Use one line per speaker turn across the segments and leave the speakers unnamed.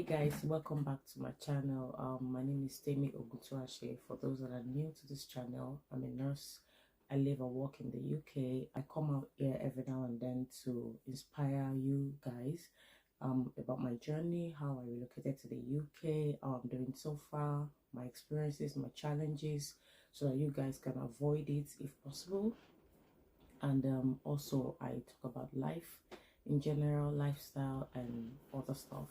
Guys, welcome back to my channel. My name is Temi Ogutuashe. For those that are new to this channel, I'm a nurse. I live and work in the UK. I come out here every now and then to inspire you guys about my journey, how I relocated to the UK, I'm doing so far, my experiences, my challenges, so that you guys can avoid it if possible. And also I talk about life in general, lifestyle and other stuff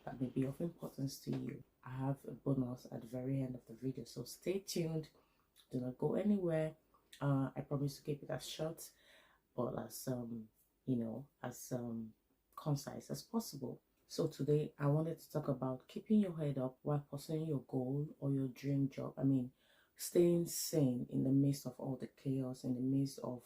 that may be of importance to you. I have a bonus at the very end of the video, so stay tuned, do not go anywhere. I promise to keep it as short but as concise as possible. So today I wanted to talk about keeping your head up while pursuing your goal or your dream job. Staying sane in the midst of all the chaos, in the midst of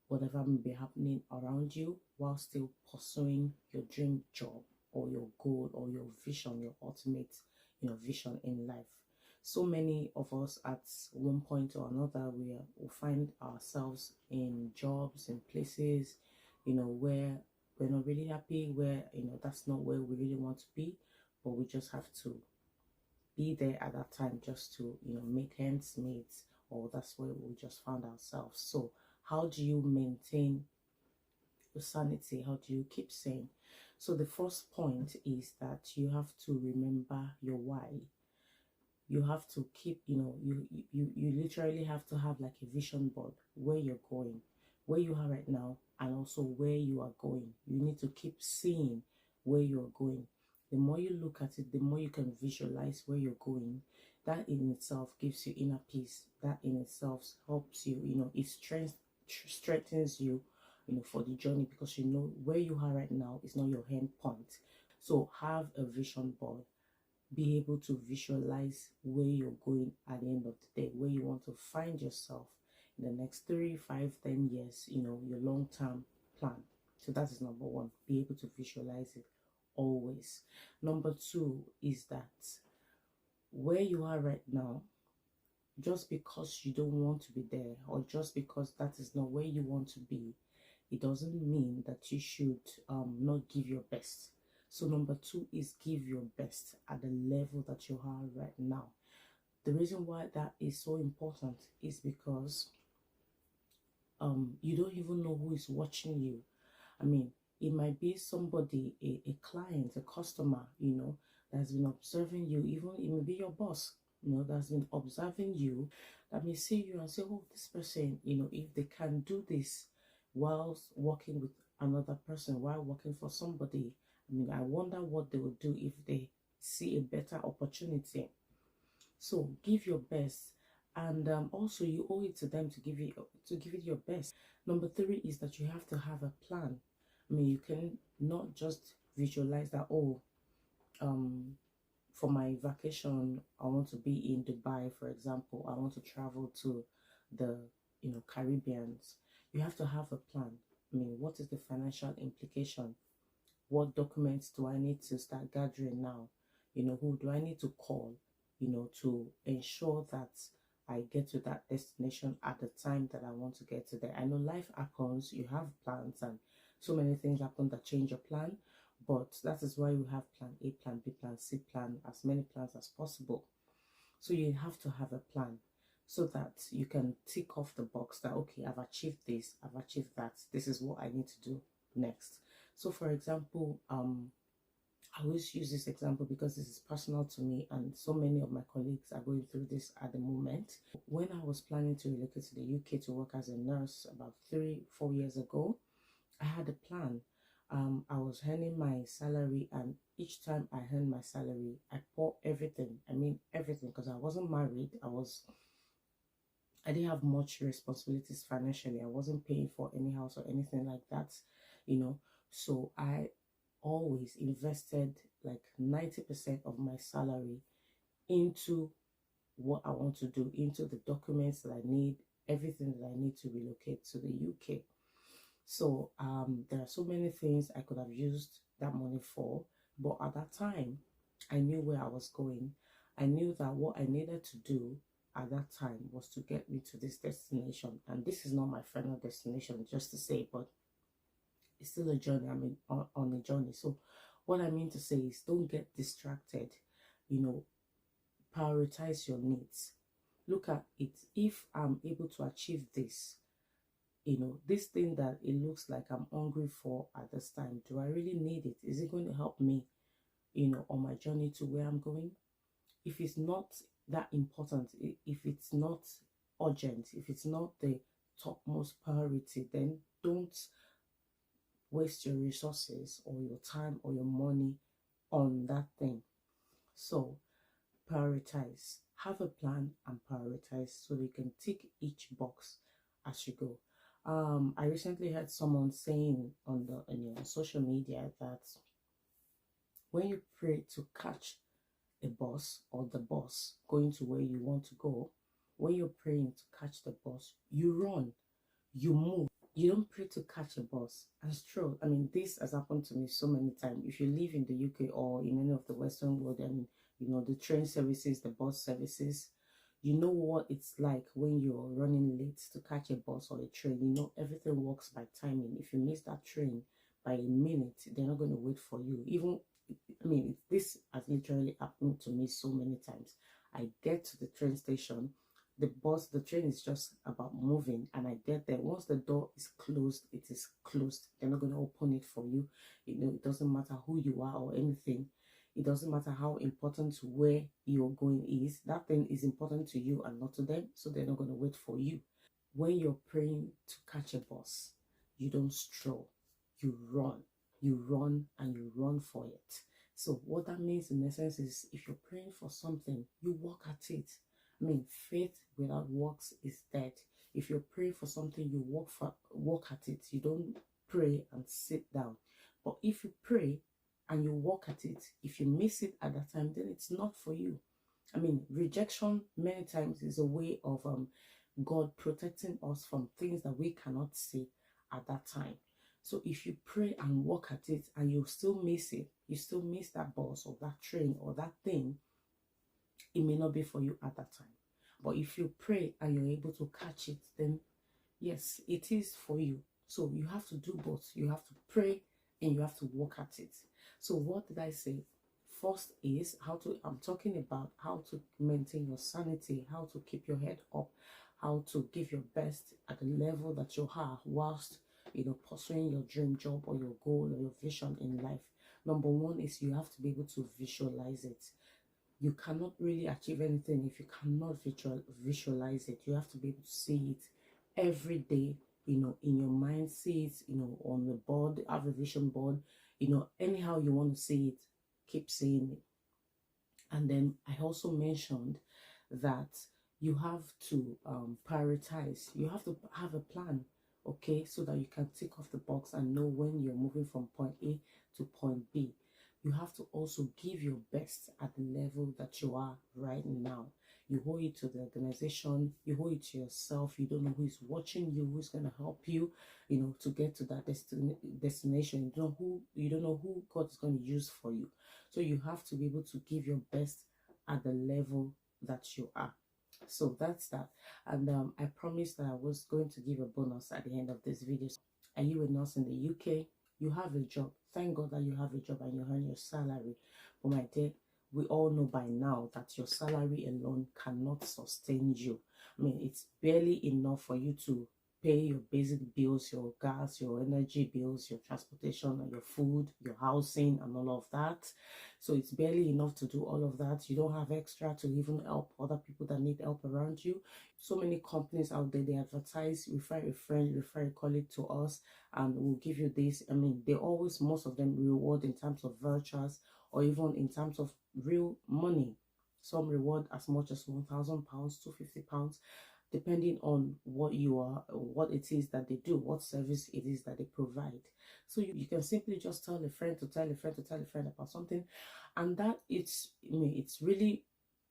whatever may be happening around you, while still pursuing your dream job or your goal or your vision, your ultimate vision in life. So many of us at one point or another we find ourselves in jobs, in places where we're not really happy, where that's not where we really want to be, but we just have to be there at that time just to make ends meet, or that's where we just found ourselves. So how do you maintain your sanity? How do you keep sane? So the first point is that you have to remember your why. You have to keep, you literally have to have like a vision board, where you're going, where you are right now, and also where you are going. You need to keep seeing where you are going. The more you look at it, the more you can visualize where you're going. That in itself gives you inner peace. That in itself helps you, it strengthens you, for the journey, because where you are right now is not your end point. So have a vision board. Be able to visualize where you're going at the end of the day, where you want to find yourself in the next 3, 5, 10 years, your long-term plan. So that is number one. Be able to visualize it always. Number two is that where you are right now, just because you don't want to be there, or just because that is not where you want to be, it doesn't mean that you should not give your best. So number two is give your best at the level that you are right now. The reason why that is so important is because you don't even know who is watching you. It might be somebody, a client, a customer, that's been observing you. Even it may be your boss, that's been observing you, that may see you and say, oh, this person, if they can do this whilst working with another person, while working for somebody, I wonder what they would do if they see a better opportunity. So give your best, and also you owe it to them to give it your best. Number three is that you have to have a plan. You can not just visualize that, oh, for my vacation I want to be in Dubai, for example. I want to travel to the Caribbeans. You have to have a plan. What is the financial implication? What documents do I need to start gathering now? Who do I need to call, to ensure that I get to that destination at the time that I want to get to there? I know life happens, you have plans, and so many things happen that change your plan, but that is why you have plan A, plan B, plan C, plan as many plans as possible. So you have to have a plan so that you can tick off the box that, okay, I've achieved this, I've achieved that, this is what I need to do next. So for example, I always use this example because this is personal to me, and so many of my colleagues are going through this at the moment. When I was planning to relocate to the UK to work as a nurse about 3-4 years ago, I had a plan. I was earning my salary, and each time I earned my salary, I pour everything. Everything, because I wasn't married. I didn't have much responsibilities financially. I wasn't paying for any house or anything like that, So I always invested like 90% of my salary into what I want to do, into the documents that I need, everything that I need to relocate to the UK. So there are so many things I could have used that money for, but at that time, I knew where I was going. I knew that what I needed to do at that time was to get me to this destination. And this is not my final destination, just to say, but it's still a journey. On a journey. So What I mean to say is don't get distracted, you know, prioritize your needs. Look at it. If I'm able to achieve this, this thing that it looks like I'm hungry for at this time, do I really need it? Is it going to help me, on my journey to where I'm going? If it's not that important, if it's not urgent, if it's not the topmost priority, then don't waste your resources or your time or your money on that thing. So prioritize, have a plan and prioritize so you can tick each box as you go. I recently heard someone saying on social media that when you pray to catch a bus or the bus going to where you want to go, when you're praying to catch the bus, you run, you move. You don't pray to catch a bus. And it's true. I mean, this has happened to me so many times. If you live in the UK or in any of the Western world, and the train services, the bus services, you know what it's like when you're running late to catch a bus or a train. Everything works by timing. If you miss that train by a minute, they're not going to wait for you. This has literally happened to me so many times. I get to the train station, the train is just about moving, and I get there. Once the door is closed, it is closed. They're not going to open it for you. It doesn't matter who you are or anything. It doesn't matter how important where you're going is. That thing is important to you and not to them, so they're not going to wait for you. When you're praying to catch a bus, you don't stroll. You run. You run and you run for it. So what that means in essence is if you're praying for something, you walk at it. Faith without works is dead. If you're praying for something, you walk at it. You don't pray and sit down. But if you pray and you walk at it, if you miss it at that time, then it's not for you. Rejection many times is a way of God protecting us from things that we cannot see at that time. So if you pray and walk at it and you still miss it, you still miss that bus or that train or that thing, it may not be for you at that time. But if you pray and you're able to catch it, then yes, it is for you. So you have to do both. You have to pray and you have to walk at it. So what did I say? First is I'm talking about how to maintain your sanity, how to keep your head up, how to give your best at the level that you are whilst pursuing your dream job or your goal or your vision in life. Number one is you have to be able to visualize it. You cannot really achieve anything if you cannot visualize it. You have to be able to see it every day, in your mind. See it, on the board, have a vision board, anyhow you want to see it, keep seeing it. And then I also mentioned that you have to prioritize. You have to have a plan, okay, so that you can tick off the box and know when you're moving from point A to point B. You have to also give your best at the level that you are right now. You owe it to the organization, you owe it to yourself. You don't know who is watching you, who's going to help you, to get to that destination. You don't know who God is going to use for you. So you have to be able to give your best at the level that you are. So that's that. And I promised that I was going to give a bonus at the end of this video. Are you a nurse in the UK? You have a job. Thank God that you have a job and you earn your salary. But my dear, we all know by now that your salary alone cannot sustain you. It's barely enough for you to pay your basic bills, your gas, your energy bills, your transportation, and your food, your housing, and all of that. So it's barely enough to do all of that. You don't have extra to even help other people that need help around you. So many companies out there, they advertise, refer a friend, refer a colleague to us, and we'll give you this. They always, most of them, reward in terms of vouchers or even in terms of real money. Some reward as much as £1,000, £250, depending on what you are, what it is that they do, what service it is that they provide. So you can simply just tell a friend to tell a friend to tell a friend about something, and that it's really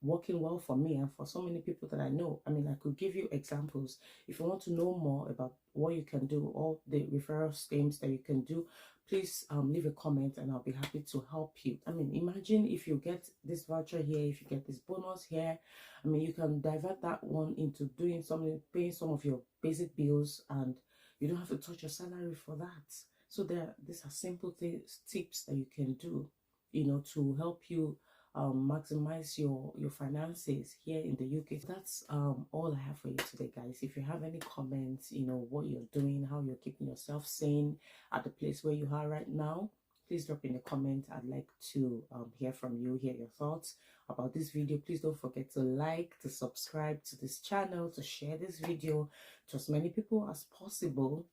working well for me and for so many people that I know. I could give you examples. If you want to know more about what you can do, all the referral schemes that you can do, please leave a comment and I'll be happy to help you. Imagine if you get this voucher here, if you get this bonus here, you can divert that one into doing something, paying some of your basic bills, and you don't have to touch your salary for that. So these are simple things, tips that you can do, to help you maximize your finances here in the UK. That's all I have for you today, guys. If you have any comments, what you're doing, how you're keeping yourself sane at the place where you are right now, please drop in a comment. I'd like to hear from you, hear your thoughts about this video. Please don't forget to like, to subscribe to this channel, to share this video to as many people as possible.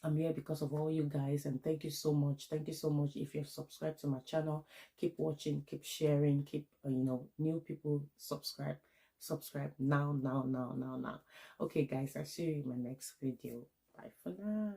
I'm here because of all you guys, and thank you so much. Thank you so much. If you've subscribed to my channel, keep watching, keep sharing, keep new people subscribe now. Okay guys, I'll see you in my next video. Bye for now.